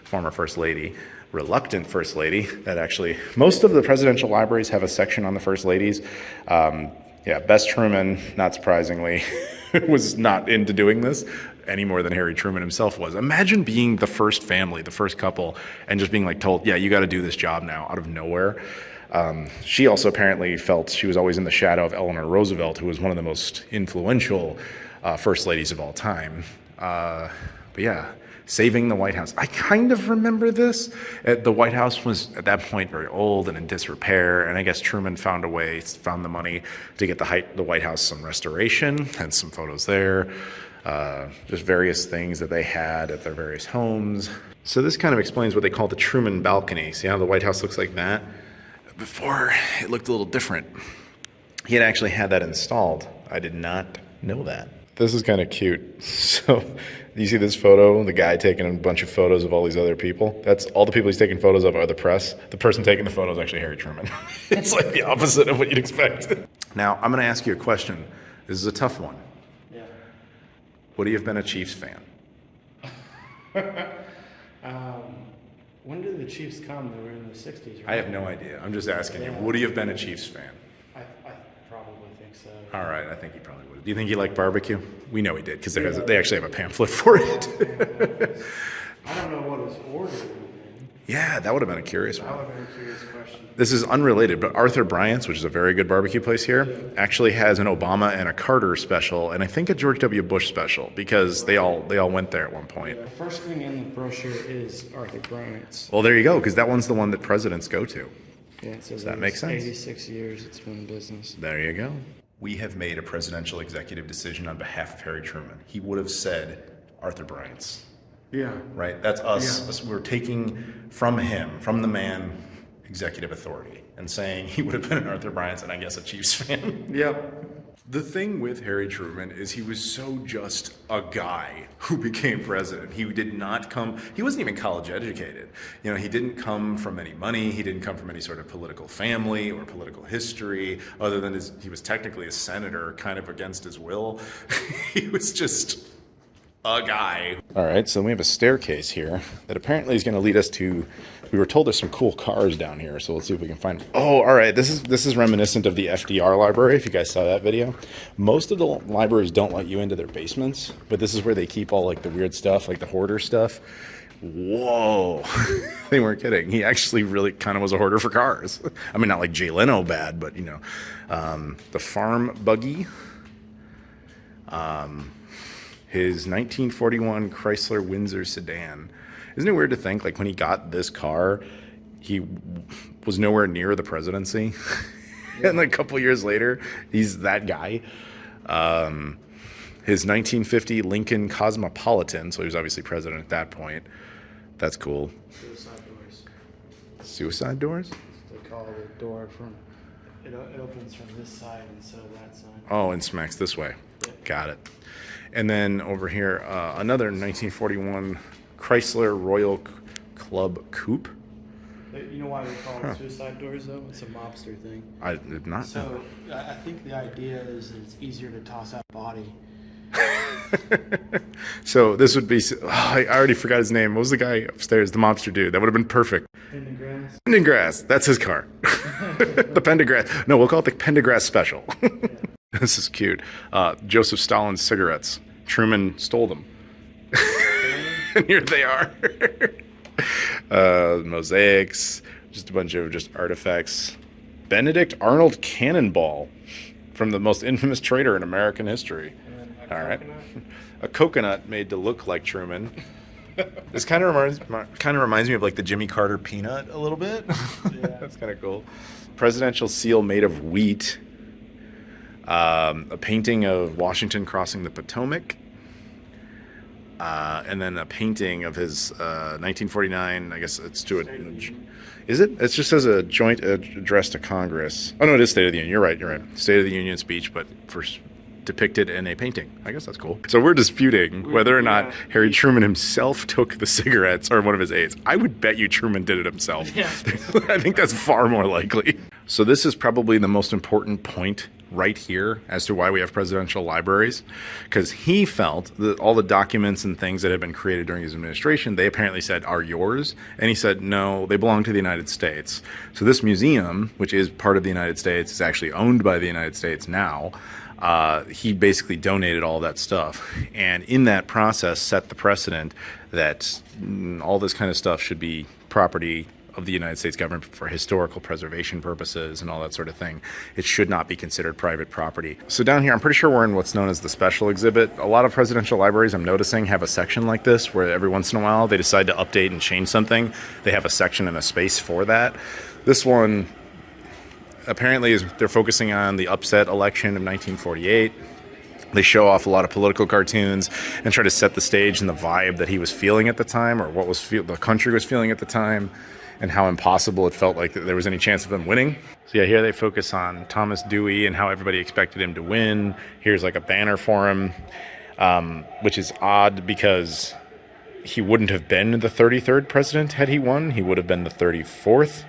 former first lady, reluctant first lady, that actually, most of the presidential libraries have a section on the first ladies. Yeah, Bess Truman, not surprisingly, was not into doing this any more than Harry Truman himself was. Imagine being the first family, the first couple, and just being like told, yeah, you got to do this job now, out of nowhere. She also apparently felt she was always in the shadow of Eleanor Roosevelt, who was one of the most influential first ladies of all time. But yeah, saving the White House. I kind of remember this. The White House was at that point very old and in disrepair, and I guess Truman found the money to get the White House some restoration, and some photos there. Just various things that they had at their various homes. So this kind of explains what they call the Truman balcony. See how the White House looks like that? Before, it looked a little different. He had actually had that installed. I did not know that. This is kind of cute. So, do you see this photo? The guy taking a bunch of photos of all these other people. That's all the people he's taking photos of are the press. The person taking the photo is actually Harry Truman. It's like the opposite of what you'd expect. Now, I'm going to ask you a question. This is a tough one. Yeah. Would he have been a Chiefs fan? When did the Chiefs come? They were in the 60s, right? I have no idea. I'm just asking you. Would he have been a Chiefs fan? I probably think so. All right, I think he probably would. Do you think he liked barbecue? We know he did, because they actually have a pamphlet for it. I don't know what his order would have been. Yeah, that would have been a curious one. That would have been a curious question. This is unrelated, but Arthur Bryant's, which is a very good barbecue place here, actually has an Obama and a Carter special, and I think a George W. Bush special, because they all went there at one point. The first thing in the brochure is Arthur Bryant's. Well, there you go, because that one's the one that presidents go to. Yeah, it says that makes sense? 86 years it's been in business. There you go. We have made a presidential executive decision on behalf of Harry Truman. He would have said Arthur Bryant's. Yeah. Right? That's us. Yeah. We're taking from him, from the man, executive authority, and saying he would have been an Arthur Bryant's and I guess a Chiefs fan. Yep. The thing with Harry Truman is he was so just a guy who became president. He wasn't even college educated. You know, he didn't come from any money. He didn't come from any sort of political family or political history, other than he was technically a senator, kind of against his will. He was just a guy. All right, so we have a staircase here that apparently is going to lead us to, we were told there's some cool cars down here, so let's see if we can find. Oh, all right, this is reminiscent of the FDR library, if you guys saw that video. Most of the libraries don't let you into their basements, but this is where they keep all like the weird stuff, like the hoarder stuff. Whoa. They weren't kidding. He actually really kind of was a hoarder for cars. I mean, not like Jay Leno bad, but you know. The farm buggy. His 1941 Chrysler Windsor sedan. Isn't it weird to think, like, when he got this car, he was nowhere near the presidency? Yeah. And like, a couple years later, he's that guy. His 1950 Lincoln Cosmopolitan, so he was obviously president at that point. That's cool. Suicide doors. Suicide doors? They call it a door from, it opens from this side instead of that side. Oh, and smacks this way. Yeah. Got it. And then over here, another 1941 Chrysler Royal Club Coupe. You know why they call it suicide doors, though? It's a mobster thing. I did not know. So I think the idea is that it's easier to toss out a body. So this would be, I already forgot his name. What was the guy upstairs, the mobster dude? That would have been perfect. Pendergrass? Pendergrass, that's his car. The Pendergrass. No, we'll call it the Pendergrass Special. Yeah. This is cute. Joseph Stalin's cigarettes. Truman stole them. And here they are. Mosaics, just a bunch of just artifacts. Benedict Arnold Cannonball from the most infamous traitor in American history. All right. A coconut made to look like Truman. This kind of reminds me of like the Jimmy Carter peanut a little bit. Yeah. That's kind of cool. Presidential seal made of wheat. A painting of Washington crossing the Potomac. And then a painting of his 1949, I guess it's to a... Is it? It just says a joint address to Congress. Oh, no, it is State of the Union. You're right. State of the Union speech, but first depicted in a painting. I guess that's cool. So we're disputing whether or not Harry Truman himself took the cigarettes or one of his aides. I would bet you Truman did it himself. Yeah. I think that's far more likely. So this is probably the most important point right here as to why we have presidential libraries, because he felt that all the documents and things that had been created during his administration, they apparently said are yours, and he said no, they belong to the United States. So this museum, which is part of the United States, is actually owned by the United States now. He basically donated all that stuff, and in that process set the precedent that all this kind of stuff should be property of the United States government for historical preservation purposes and all that sort of thing. It should not be considered private property. So down here, I'm pretty sure we're in what's known as the special exhibit. A lot of presidential libraries, I'm noticing, have a section like this where every once in a while they decide to update and change something. They have a section and a space for that. This one apparently they're focusing on the upset election of 1948. They show off a lot of political cartoons and try to set the stage and the vibe that he was feeling at the time, or what the country was feeling at the time, and how impossible it felt like that there was any chance of them winning. So yeah, here they focus on Thomas Dewey and how everybody expected him to win. Here's like a banner for him, which is odd because he wouldn't have been the 33rd president had he won. He would have been the 34th.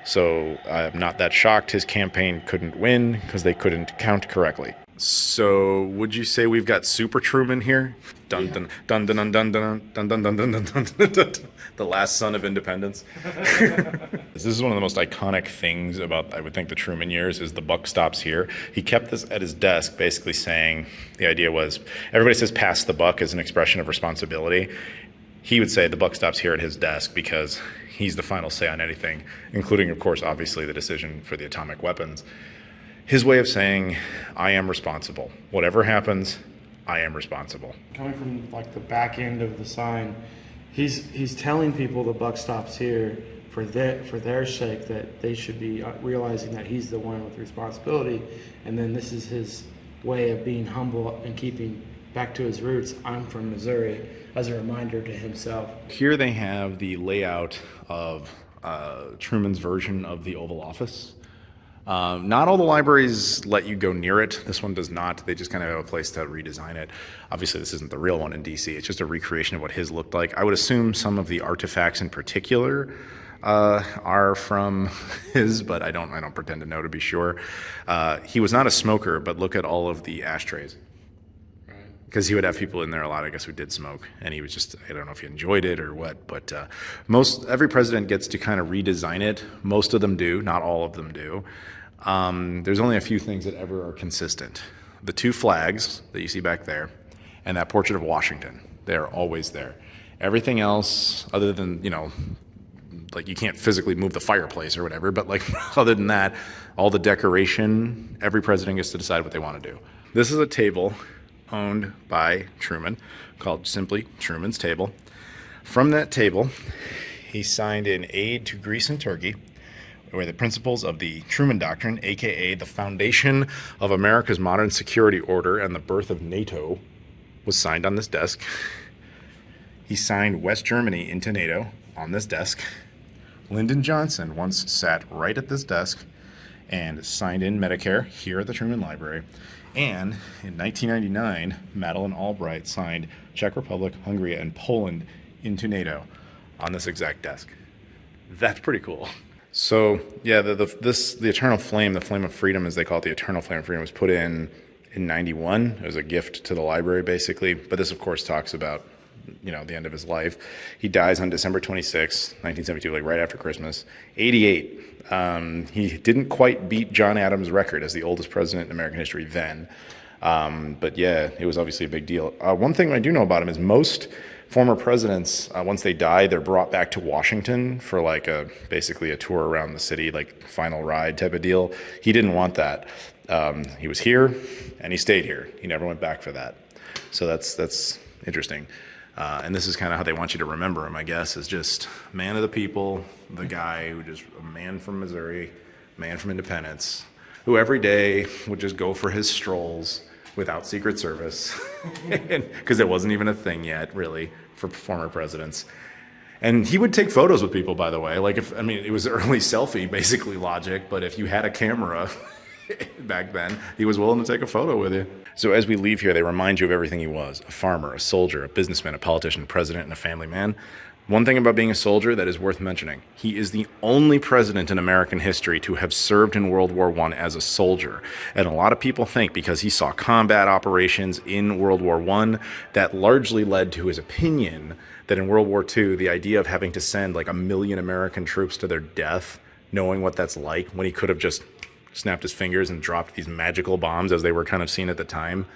So I'm not that shocked his campaign couldn't win because they couldn't count correctly. So would you say we've got Super Truman here? Dun dun dun dun dun dun dun dun dun dun dun dun dun dun. The last son of independence. This is one of the most iconic things about, I would think, the Truman years is the buck stops here. He kept this at his desk, basically saying, the idea was, everybody says pass the buck as an expression of responsibility. He would say the buck stops here at his desk because he's the final say on anything, including, of course, obviously the decision for the atomic weapons. His way of saying, I am responsible. Whatever happens, I am responsible. Coming from like the back end of the sign, he's telling people the buck stops here for their sake, that they should be realizing that he's the one with responsibility, and then this is his way of being humble and keeping back to his roots. I'm from Missouri, as a reminder to himself. Here they have the layout of Truman's version of the Oval Office. Not all the libraries let you go near it. This one does not. They just kind of have a place to redesign it. Obviously, this isn't the real one in DC. It's just a recreation of what his looked like. I would assume some of the artifacts in particular are from his, but I don't pretend to know to be sure. He was not a smoker, but look at all of the ashtrays. Because he would have people in there a lot, I guess, who did smoke, and he was just, I don't know if he enjoyed it or what, but every president gets to kind of redesign it. Most of them do, not all of them do. There's only a few things that ever are consistent. The two flags that you see back there, and that portrait of Washington, they're always there. Everything else, other than, like you can't physically move the fireplace or whatever, but like other than that, all the decoration, every president gets to decide what they want to do. This is a table owned by Truman, called simply Truman's Table. From that table, he signed an aid to Greece and Turkey, where the principles of the Truman Doctrine, aka the foundation of America's modern security order and the birth of NATO, was signed on this desk. He signed West Germany into NATO on this desk. Lyndon Johnson once sat right at this desk and signed in Medicare here at the Truman Library. And in 1999, Madeleine Albright signed Czech Republic, Hungary, and Poland into NATO on this exact desk. That's pretty cool. So yeah, the eternal flame, the flame of freedom, as they call it, the eternal flame of freedom, was put in 91. It was a gift to the library, basically. But this, of course, talks about, the end of his life. He dies on December 26, 1972, like right after Christmas, 88. He didn't quite beat John Adams' record as the oldest president in American history then. But yeah, it was obviously a big deal. One thing I do know about him is most former presidents, once they die, they're brought back to Washington for like basically a tour around the city, like final ride type of deal. He didn't want that. He was here and he stayed here. He never went back for that. So that's interesting. And this is kind of how they want you to remember him, I guess, is just man of the people, the guy who just a man from Missouri, man from Independence, who every day would just go for his strolls without Secret Service, because it wasn't even a thing yet, really, for former presidents. And he would take photos with people, by the way. Like, I mean, it was early selfie, basically logic, but if you had a camera back then, he was willing to take a photo with you. So as we leave here, they remind you of everything he was: a farmer, a soldier, a businessman, a politician, a president, and a family man. One thing about being a soldier that is worth mentioning: he is the only president in American history to have served in World War I as a soldier. And a lot of people think because he saw combat operations in World War I, that largely led to his opinion that in World War II, the idea of having to send like 1 million American troops to their death, knowing what that's like, when he could have just snapped his fingers and dropped these magical bombs as they were kind of seen at the time,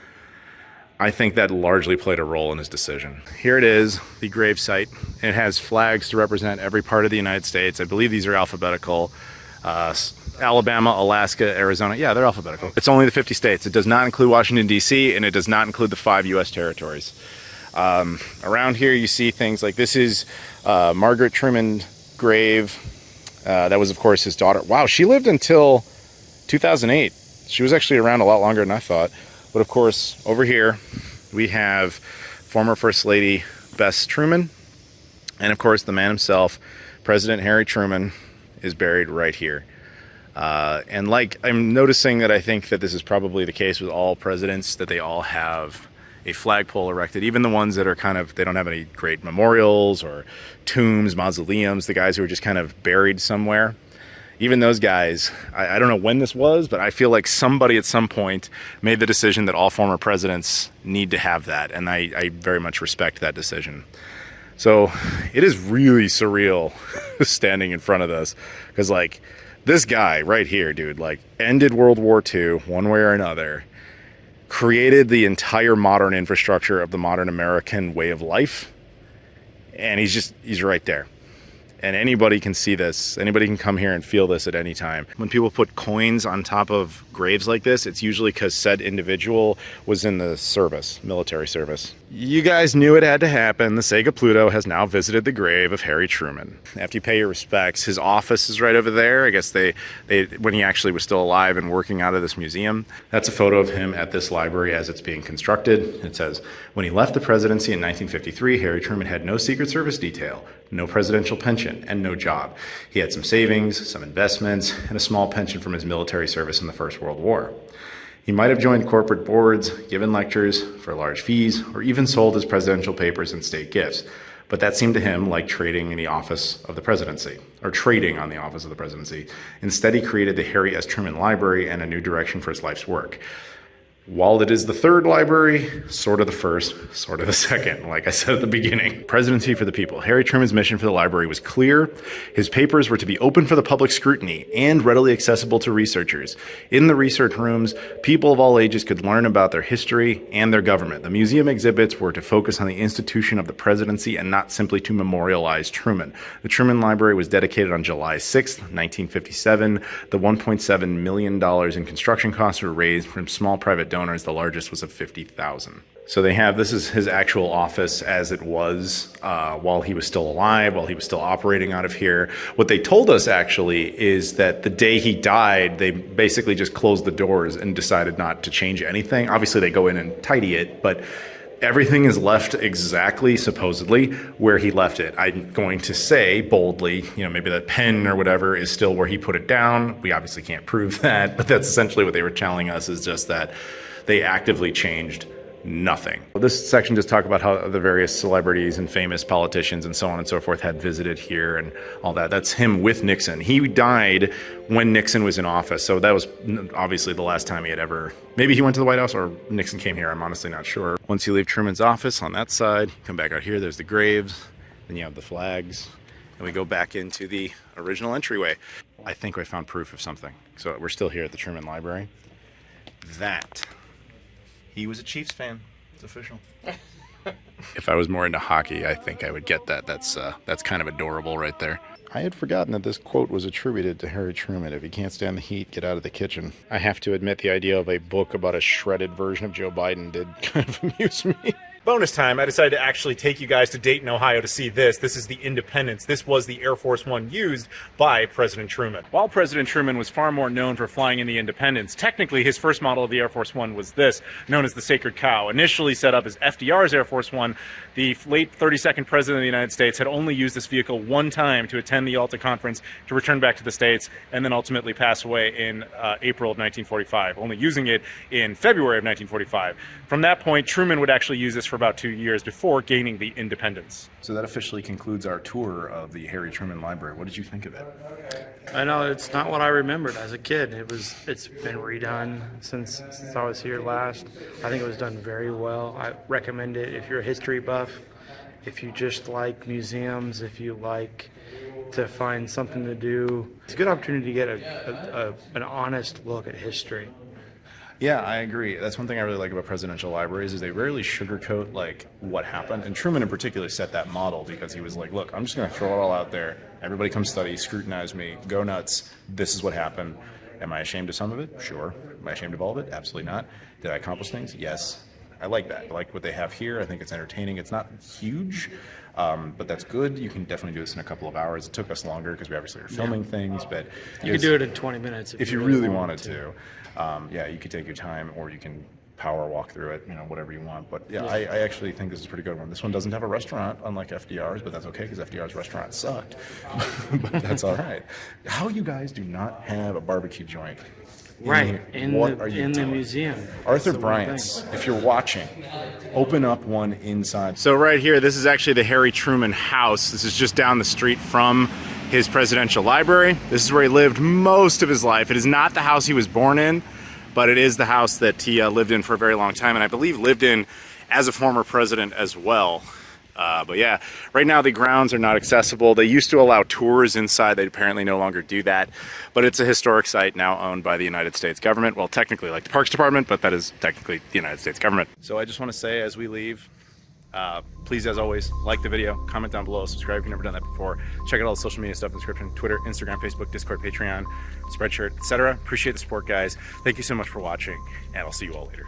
I think that largely played a role in his decision. Here it is, the grave site. It has flags to represent every part of the United States. I believe these are alphabetical. Alabama, Alaska, Arizona. Yeah, they're alphabetical. It's only the 50 states. It does not include Washington, D.C., and it does not include the 5 U.S. territories. Around here you see things like this is Margaret Truman's grave. That was, of course, his daughter. Wow, she lived until 2008. She was actually around a lot longer than I thought. But of course, over here, we have former First Lady Bess Truman. And of course, the man himself, President Harry Truman, is buried right here. And like, I'm noticing that I think that this is probably the case with all presidents, that they all have a flagpole erected, even the ones that are kind of, they don't have any great memorials or tombs, mausoleums, the guys who are just kind of buried somewhere. Even those guys, I don't know when this was, but I feel like somebody at some point made the decision that all former presidents need to have that, and I very much respect that decision. So it is really surreal standing in front of this, because like this guy right here, dude, like ended World War II one way or another, created the entire modern infrastructure of the modern American way of life, and he's right there. And anybody can see this. Anybody can come here and feel this at any time. When people put coins on top of graves like this, it's usually because said individual was in the service, military service. You guys knew it had to happen. The Sega Pluto has now visited the grave of Harry Truman. After you pay your respects, his office is right over there. I guess they when he actually was still alive and working out of this museum. That's a photo of him at this library as it's being constructed. It says, when he left the presidency in 1953, Harry Truman had no Secret Service detail, no presidential pension, and no job. He had some savings, some investments, and a small pension from his military service in the First World War. He might have joined corporate boards, given lectures for large fees, or even sold his presidential papers and state gifts. But that seemed to him like trading in the office of the presidency, or trading on the office of the presidency. Instead, he created the Harry S. Truman Library and a new direction for his life's work. While it is the third library, sort of the first, sort of the second, like I said at the beginning. Presidency for the people. Harry Truman's mission for the library was clear. His papers were to be open for the public scrutiny and readily accessible to researchers. In the research rooms, people of all ages could learn about their history and their government. The museum exhibits were to focus on the institution of the presidency and not simply to memorialize Truman. The Truman Library was dedicated on July 6, 1957. The $1.7 million in construction costs were raised from small private donors. The largest was of $50,000. So they have, this is his actual office as it was while he was still alive, while he was still operating out of here. What they told us actually is that the day he died, they basically just closed the doors and decided not to change anything. Obviously they go in and tidy it, but everything is left exactly, supposedly, where he left it. I'm going to say boldly, you know, maybe that pen or whatever is still where he put it down. We obviously can't prove that, but that's essentially what they were telling us, is just that they actively changed nothing. This section just talks about how the various celebrities and famous politicians and so on and so forth had visited here and all that. That's him with Nixon. He died when Nixon was in office, so that was obviously the last time he had ever, maybe he went to the White House or Nixon came here, I'm honestly not sure. Once you leave Truman's office on that side, you come back out here, there's the graves, then you have the flags, and we go back into the original entryway. I think I found proof of something. So we're still here at the Truman Library. That he was a Chiefs fan. It's official. If I was more into hockey, I think I would get that. That's kind of adorable right there. I had forgotten that this quote was attributed to Harry Truman. If you can't stand the heat, get out of the kitchen. I have to admit, the idea of a book about a shredded version of Joe Biden did kind of amuse me. Bonus time, I decided to actually take you guys to Dayton, Ohio to see this. This is the Independence. This was the Air Force One used by President Truman. While President Truman was far more known for flying in the Independence, technically his first model of the Air Force One was this, known as the Sacred Cow. Initially set up as FDR's Air Force One, the late 32nd President of the United States had only used this vehicle one time to attend the Yalta Conference, to return back to the States, and then ultimately pass away in April of 1945, only using it in February of 1945. From that point, Truman would actually use this for about 2 years before gaining the independence. So that officially concludes our tour of the Harry Truman Library. What did you think of it? I know it's not what I remembered as a kid. It's been redone since I was here last. I think it was done very well. I recommend it if you're a history buff, if you just like museums, if you like to find something to do. It's a good opportunity to get an honest look at history. Yeah, I agree. That's one thing I really like about presidential libraries is they rarely sugarcoat like what happened. And Truman in particular set that model because he was like, look, I'm just going to throw it all out there. Everybody come study, scrutinize me, go nuts. This is what happened. Am I ashamed of some of it? Sure. Am I ashamed of all of it? Absolutely not. Did I accomplish things? Yes. I like that. I like what they have here. I think it's entertaining. It's not huge, but that's good. You can definitely do this in a couple of hours. It took us longer because we obviously are filming things, but You could do it in 20 minutes if you really wanted to. Yeah, you could take your time, or you can power walk through it, whatever you want. But yeah, I actually think this is a pretty good one. This one doesn't have a restaurant, unlike FDR's, but that's okay because FDR's restaurant sucked. But that's all right. How you guys do not have a barbecue joint? Right, in the doing? museum. Arthur Bryant's, if you're watching, open up one inside. So right here, this is actually the Harry Truman house. This is just down the street from his presidential library. This is where he lived most of his life. It is not the house he was born in, but it is the house that he lived in for a very long time, and I believe lived in as a former president as well. But yeah, right now the grounds are not accessible. They used to allow tours inside. They apparently no longer do that. But it's a historic site now owned by the United States government. Well, technically like the Parks Department, but that is technically the United States government. So I just want to say as we leave, please, as always, like the video, comment down below, subscribe if you've never done that before. Check out all the social media stuff in the description: Twitter, Instagram, Facebook, Discord, Patreon, Spreadshirt, etc. Appreciate the support, guys. Thank you so much for watching, and I'll see you all later.